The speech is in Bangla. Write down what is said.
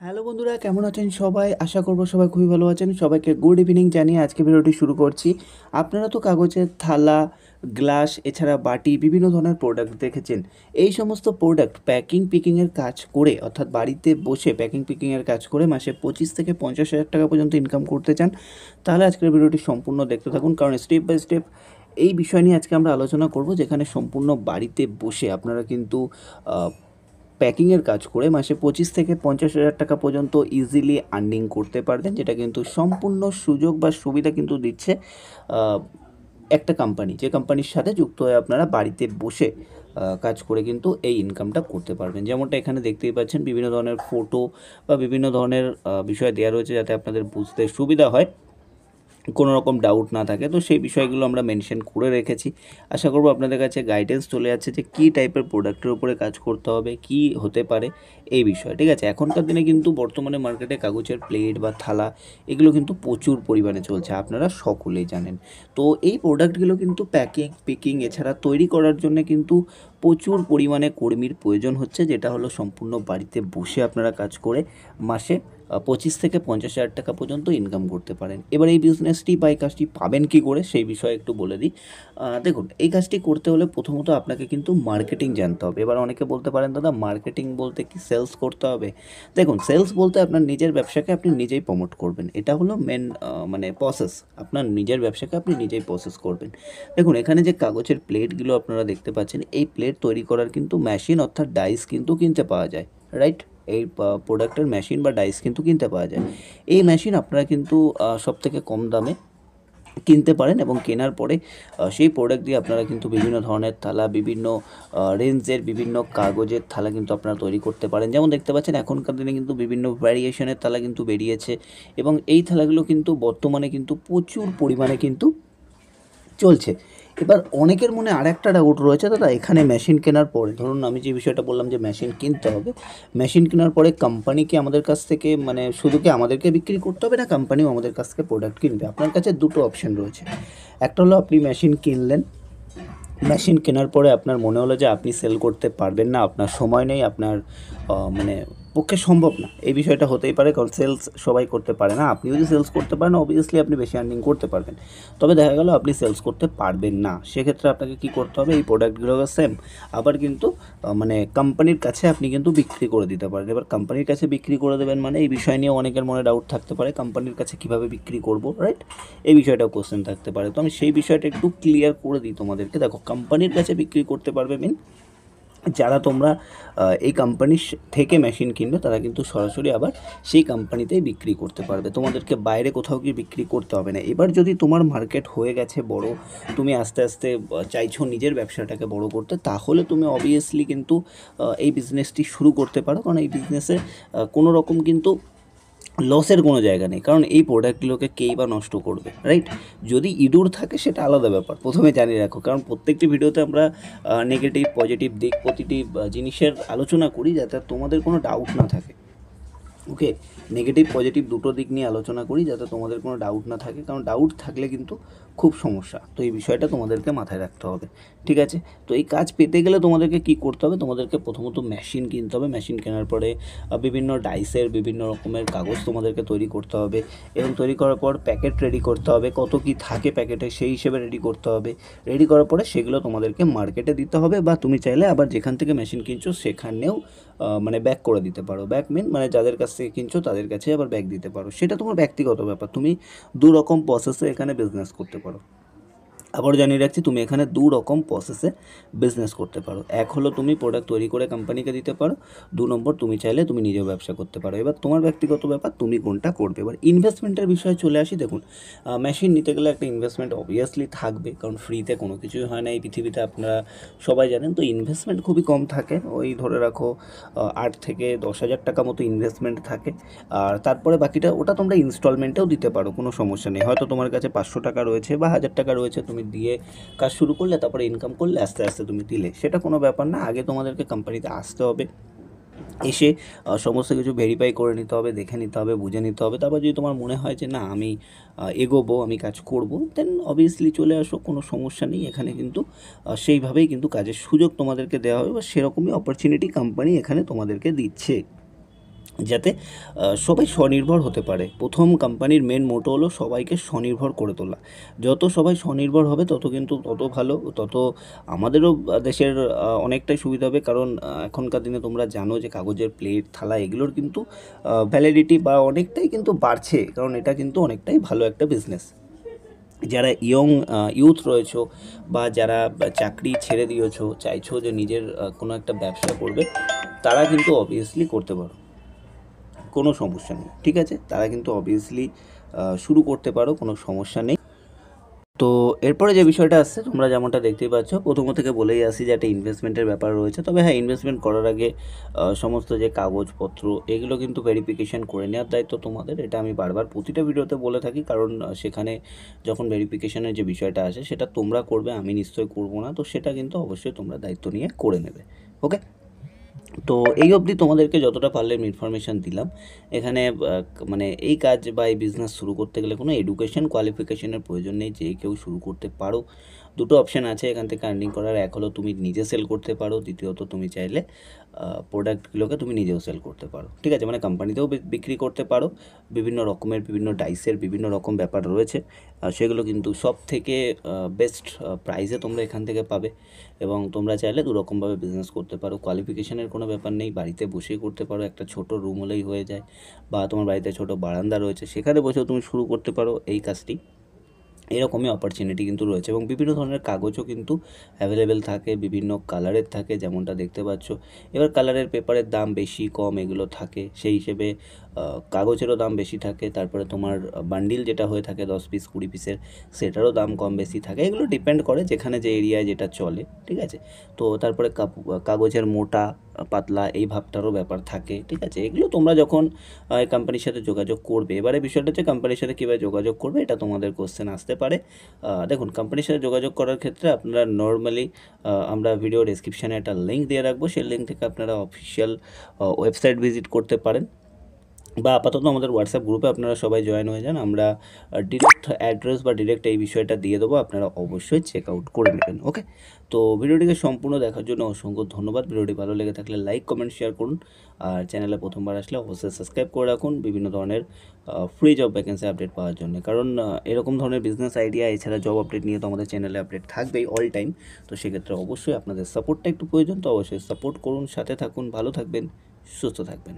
হ্যালো বন্ধুরা, কেমন আছেন সবাই? আশা করব সবাই খুবই ভালো আছেন। সবাইকে গুড ইভিনিং জানিয়ে আজকে ভিডিওটি শুরু করছি। আপনারা তো কাগজের থালা, গ্লাস এছাড়া বাটি বিভিন্ন ধরনের প্রোডাক্ট দেখেছেন। এই সমস্ত প্রোডাক্ট প্যাকিং পিকিংয়ের কাজ করে অর্থাৎ বাড়িতে বসে প্যাকিং পিকিংয়ের কাজ করে মাসে 25 থেকে 50,000 টাকা পর্যন্ত ইনকাম করতে চান, তাহলে আজকের ভিডিওটি সম্পূর্ণ দেখতে থাকুন, কারণ স্টেপ বাই স্টেপ এই বিষয় নিয়ে আজকে আমরা আলোচনা করব, যেখানে সম্পূর্ণ বাড়িতে বসে আপনারা কিন্তু প্যাকিংয়ের কাজ করে মাসে 25 থেকে 50,000 টাকা পর্যন্ত ইজিলি আর্নিং করতে পারবেন, যেটা কিন্তু সম্পূর্ণ সুযোগ বা সুবিধা কিন্তু দিচ্ছে একটা কোম্পানি, যে কোম্পানির সাথে যুক্ত হয়ে আপনারা বাড়িতে বসে কাজ করে কিন্তু এই ইনকামটা করতে পারবেন। যেমনটা এখানে দেখতেই পাচ্ছেন, বিভিন্ন ধরনের ফটো বা বিভিন্ন ধরনের বিষয় দেওয়া রয়েছে যাতে আপনাদের বুঝতে সুবিধা হয়, কোনো রকম ডাউট না থাকে। তো সেই বিষয়গুলো আমরা মেনশন করে রেখেছি। আশা করব আপনাদের কাছে গাইডেন্স চলে যাচ্ছে যে কী টাইপের প্রোডাক্টের উপরে কাজ করতে হবে, কি হতে পারে এই বিষয়। ঠিক আছে, এখনকার দিনে কিন্তু বর্তমানে মার্কেটে কাগজের প্লেট বা থালা এগুলো কিন্তু প্রচুর পরিমাণে চলছে, আপনারা সকলেই জানেন। তো এই প্রোডাক্টগুলো কিন্তু প্যাকিং পিকিং এছাড়া তৈরি করার জন্য কিন্তু প্রচুর পরিমাণে কর্মীর প্রয়োজন হচ্ছে, যেটা হলো সম্পূর্ণ বাড়িতে বসে আপনারা কাজ করে মাসে 25 থেকে 50,000 টাকা পর্যন্ত ইনকাম করতে পারেন। এবার এই বিজনেসটি বা এই কাজটি পাবেন কী করে সেই বিষয়ে একটু বলে দিই। দেখুন, এই কাজটি করতে হলে প্রথমত আপনাকে কিন্তু মার্কেটিং জানতে হবে। এবার অনেকে বলতে পারেন, দাদা মার্কেটিং বলতে কি সেলস করতে হবে? দেখুন, সেলস বলতে আপনার নিজের ব্যবসাকে আপনি নিজেই প্রমোট করবেন, এটা হলো মেন মানে প্রসেস। আপনার নিজের ব্যবসাকে আপনি নিজেই প্রসেস করবেন। দেখুন, এখানে যে কাগজের প্লেটগুলো আপনারা দেখতে পাচ্ছেন, এই প্লেট তৈরি করার কিন্তু মেশিন অর্থাৎ ডাইস কিন্তু কিনতে পাওয়া যায়, রাইট? এই প্রোডাক্টের মেশিন বা ডাইস কিন্তু কিনতে পাওয়া যায়। এই মেশিন আপনারা কিন্তু সবথেকে কম দামে কিনতে পারেন, এবং কেনার পরে সেই প্রোডাক্ট দিয়ে আপনারা কিন্তু বিভিন্ন ধরনের থালা, বিভিন্ন রেঞ্জের বিভিন্ন কাগজের থালা কিন্তু আপনারা তৈরি করতে পারেন। যেমন দেখতে পাচ্ছেন, এখনকার দিনে কিন্তু বিভিন্ন ভ্যারিয়েশনের থালা কিন্তু বেরিয়েছে, এবং এই থালাগুলো কিন্তু বর্তমানে কিন্তু প্রচুর পরিমাণে কিন্তু চলছে। এবার অনেকের মনে আরেকটা ডাউট রয়েছে, দাদা এখানে মেশিন কেনার পরে, ধরুন আমি যে বিষয়টা বললাম যে মেশিন কিনতে হবে, মেশিন কেনার পরে কোম্পানি কি আমাদের কাছ থেকে মানে শুধু কি আমাদেরকে বিক্রি করতে হবে, না কোম্পানিও আমাদের কাছ থেকে প্রোডাক্ট কিনবে? আপনার কাছে দুটো অপশন রয়েছে। একটা হলো আপনি মেশিন কিনলেন, মেশিন কেনার পরে আপনার মনে হলো যে আপনি সেল করতে পারবেন না, আপনার সময় নেই, আপনার মানে পক্ষে সম্ভব না, এই বিষয়টা হতেই পারে, কারণ সেলস সবাই করতে পারে না। আপনি যদি সেলস করতে পারেন, অবভিয়াসলি আপনি বেশি আর্নিং করতে পারবেন। তবে দেখা গেল আপনি সেলস করতে পারবেন না, সেক্ষেত্রে আপনাকে কী করতে হবে, এই প্রোডাক্টগুলোকে সেম আবার কিন্তু মানে কোম্পানির কাছে আপনি কিন্তু বিক্রি করে দিতে পারেন। এবার কোম্পানির কাছে বিক্রি করে দেবেন মানে, এই বিষয় নিয়ে অনেকের মনে ডাউট থাকতে পারে, কোম্পানির কাছে কীভাবে বিক্রি করব, রাইট? এই বিষয়টাও কোশ্চেন থাকতে পারে। তো আমি সেই বিষয়টা একটু ক্লিয়ার করে দিই তোমাদেরকে। দেখো, কোম্পানির কাছে বিক্রি করতে পারবে মিন, যারা তোমরা এই কোম্পানির থেকে মেশিন কিনবে তারা কিন্তু সরাসরি আবার সেই কোম্পানিতেই বিক্রি করতে পারবে, তোমাদেরকে বাইরে কোথাও গিয়ে বিক্রি করতে হবে না। এবার যদি তোমার মার্কেট হয়ে গেছে বড়, তুমি আস্তে আস্তে চাইছো নিজের ব্যবসাটাকে বড় করতে, তাহলে তুমি অবভিয়াসলি কিন্তু এই বিজনেসটি শুরু করতে পারো, কারণ এই বিজনেসে কোনো রকম কিন্তু লসের কোনো জায়গা নেই, কারণ এই প্রোডাক্টগুলোকে কেই বা নষ্ট করবে, রাইট? যদি ইঁদুর থাকে সেটা আলাদা ব্যাপার, প্রথমে জানিয়ে রাখো, কারণ প্রত্যেকটি ভিডিওতে আমরা নেগেটিভ পজিটিভ দিক প্রতিটি জিনিসের আলোচনা করি, যাতে তোমাদের কোনো ডাউট না থাকে। ওকে, নেগেটিভ পজিটিভ দুটো দিক নিয়ে আলোচনা করি, যাতে তোমাদের কোনো ডাউট না থাকে, কারণ ডাউট থাকলে কিন্তু খুব সমস্যা। তো এই বিষয়টা তোমাদেরকে মাথায় রাখতে হবে, ঠিক আছে? তো এই কাজ পেতে গেলে তোমাদেরকে কি করতে হবে, তোমাদেরকে প্রথমত মেশিন কিনতে হবে। মেশিন কেনার পরে বিভিন্ন ডাইসের বিভিন্ন রকমের কাগজ তোমাদেরকে তৈরি করতে হবে, এবং তৈরি করার পর প্যাকেট রেডি করতে হবে, কত কি থাকে প্যাকেটে সেই হিসেবে রেডি করতে হবে। রেডি করার পরে সেগুলো তোমাদেরকে মার্কেটে দিতে হবে, বা তুমি চাইলে আবার যেখান থেকে মেশিন কিনছো সেখানেও মানে ব্যাক করে দিতে পারো। ব্যাক মিন মানে যাদের কাছ থেকে কিনছো তাদের কাছে আবার ব্যাক দিতে পারো, সেটা তোমার ব্যক্তিগত ব্যাপার। তুমি দু রকম প্রসেসে এখানে বিজনেস করতে পারো। আবার জানিয়ে রাখছি, তুমি এখানে দু রকম প্রসেসে বিজনেস করতে পারো। এক হলো তুমি প্রোডাক্ট তৈরি করে কোম্পানিকে দিতে পারো, দু নম্বর তুমি চাইলে তুমি নিজেও ব্যবসা করতে পারো। এবার তোমার ব্যক্তিগত ব্যাপার, তুমি কোনটা করবে। এবার ইনভেস্টমেন্টের বিষয়ে চলে আসি। দেখুন, মেশিন নিতে গেলে একটা ইনভেস্টমেন্ট অবভিয়াসলি থাকবে, কারণ ফ্রিতে কোনো কিছুই হয় না এই পৃথিবীতে, আপনারা সবাই জানেন। তো ইনভেস্টমেন্ট খুবই কম থাকে, ওই ধরে রাখো 8 থেকে 10,000 টাকা মতো ইনভেস্টমেন্ট থাকে। আর তারপরে বাকিটা ওটা তোমরা ইনস্টলমেন্টেও দিতে পারো, কোনো সমস্যা নেই। হয়তো তোমার কাছে 500 টাকা রয়েছে বা 1000 টাকা রয়েছে, তুমি দিয়ে কাজ শুরু করলে, তারপরে ইনকাম করলে, আস্তে আস্তে তুমি দিলে, সেটা কোনো ব্যাপার না। আগে তোমাদেরকে কোম্পানিতে আসতে হবে, এসে সমস্ত কিছু ভেরিফাই করে নিতে হবে, দেখে নিতে হবে, বুঝে নিতে হবে। তারপর যদি তোমার মনে হয় যে না আমি এগোবো, আমি কাজ করব, দেন অবভিয়াসলি চলে আসো, কোনো সমস্যা নেই। এখানে কিন্তু সেইভাবেই কিন্তু কাজের সুযোগ তোমাদেরকে দেওয়া হবে, বা সেরকমই অপরচুনিটি কোম্পানি এখানে তোমাদেরকে দিচ্ছে। যাতে সবাই স্বনির্ভর হতে পারে। প্রথম কোম্পানির মেন মোটো হলো সবাইকে স্বনির্ভর করে তোলা। যত সবাই স্বনির্ভর হবে তত কিন্তু তত ভালো, তত আমাদেরও দেশের অনেকটাই সুবিধা হবে। কারণ এখনকার দিনে তোমরা জানো যে কাগজের প্লেট, থালা এগুলোর কিন্তু ভ্যালিডিটি বা অনেকটাই কিন্তু বাড়ছে, কারণ এটা কিন্তু অনেকটাই ভালো একটা বিজনেস। যারা ইউথ রয়েছো বা যারা চাকরি ছেড়ে দিয়েছো, চাইছো যে নিজের কোনো একটা ব্যবসা করবে, তারা কিন্তু অবভিয়াসলি করতে পারো, কোনো সমস্যা নেই, ঠিক আছে? তারা কিন্তু অবভিয়াসলি শুরু করতে পারো, কোনো সমস্যা নেই। তো এরপরে যে বিষয়টা আসছে, তোমরা যেমনটা দেখতেই পাচ্ছ, প্রথম থেকে বলেই আসি যে একটা ইনভেস্টমেন্টের ব্যাপার রয়েছে। তবে হ্যাঁ, ইনভেস্টমেন্ট করার আগে সমস্ত যে কাগজপত্র এগুলো কিন্তু ভেরিফিকেশান করে নেওয়ার দায়িত্ব তোমাদের। এটা আমি বারবার প্রতিটা ভিডিওতে বলে থাকি, কারণ সেখানে যখন ভেরিফিকেশানের যে বিষয়টা আসে সেটা তোমরা করবে, আমি নিশ্চয়ই করবো না। তো সেটা কিন্তু অবশ্যই তোমরা দায়িত্ব নিয়ে করে নেবে। ওকে, তো এই অবধি তোমাদেরকে যতটা পারলাম ইনফরমেশান দিলাম। এখানে মানে এই কাজ বা এই বিজনেস শুরু করতে গেলে কোনো এডুকেশন কোয়ালিফিকেশনের প্রয়োজন নেই, যে কেউ শুরু করতে পারো। দুটো অপশান আছে এখান থেকে আর্নিং করার। এক হলো তুমি নিজে সেল করতে পারো, দ্বিতীয়ত তুমি চাইলে প্রোডাক্টগুলোকে তুমি নিজেও সেল করতে পারো, ঠিক আছে? মানে কোম্পানিতেও বিক্রি করতে পারো। বিভিন্ন রকমের বিভিন্ন ডাইসের বিভিন্ন রকম ব্যাপার রয়েছে, সেগুলো কিন্তু সব থেকে বেস্ট প্রাইসে তোমরা এখান থেকে পাবে। এবং তোমরা চাইলে দুরকমভাবে বিজনেস করতে পারো। কোয়ালিফিকেশনের কোনো ব্যাপার নেই, বাড়িতে বসেই করতে পারো, একটা ছোট রুম হলেই হয়ে যায়, বা তোমার বাড়িতে ছোট বারান্দা রয়েছে সেখানে বসেও তুমি শুরু করতে পারো এই কাজটি। এরকমই অপরচুনিটি কিন্তু রয়েছে, এবং বিভিন্ন ধরনের কাগজও কিন্তু অ্যাভেলেবেল থাকে, বিভিন্ন কালারের থাকে যেমনটা দেখতে পাচ্ছ। এবার কালারের পেপারের দাম বেশি কম এগুলো থাকে, সেই হিসেবে কাগজেরও দাম বেশি থাকে। তারপরে তোমার বান্ডিল যেটা হয়ে থাকে 10 পিস 20 পিসের, সেটারও দাম কম বেশি থাকে। এগুলো ডিপেন্ড করে যেখানে যে এরিয়ায় যেটা চলে, ঠিক আছে? তো তারপরে কাগজের মোটা পাতলা এই ভাবটারও ব্যাপার থাকে, ঠিক আছে? এগুলো তোমরা যখন এই কোম্পানির সাথে যোগাযোগ করবে, এবারে বিষয়টা হচ্ছে কোম্পানির সাথে কীভাবে যোগাযোগ করবে, এটা তোমাদের কোশ্চেন আসতে পারে। দেখুন, কোম্পানির সাথে যোগাযোগ করার ক্ষেত্রে আপনারা নর্মালি আমরা ভিডিও ডেসক্রিপশানে একটা লিঙ্ক দিয়ে রাখবো, সেই লিঙ্ক থেকে আপনারা অফিসিয়াল ওয়েবসাইট ভিজিট করতে পারেন, বা আপাতত আমাদের হোয়াটসঅ্যাপ গ্রুপে আপনারা সবাই জয়েন হয়ে যান। আমরা ডিরেক্ট অ্যাড্রেস বা ডিরেক্ট এই বিষয়টা দিয়ে দেবো, আপনারা অবশ্যই চেক আউট করে নেবেন। ওকে, তো ভিডিওটিকে সম্পূর্ণ দেখার জন্য অসংখ্য ধন্যবাদ। ভিডিওটি ভালো লেগে থাকলে লাইক কমেন্ট শেয়ার করুন, আর চ্যানেলে প্রথমবার আসলে অবশ্যই সাবস্ক্রাইব করে রাখুন বিভিন্ন ধরনের ফ্রি জব ভ্যাকেন্সি আপডেট পাওয়ার জন্য। কারণ এরকম ধরনের বিজনেস আইডিয়া এছাড়া জব আপডেট নিয়ে তো আমাদের চ্যানেলে আপডেট থাকবেই অল টাইম। তো সেক্ষেত্রে অবশ্যই আপনাদের সাপোর্টটা একটু প্রয়োজন, তো অবশ্যই সাপোর্ট করুন, সাথে থাকুন, ভালো থাকবেন, সুস্থ থাকবেন।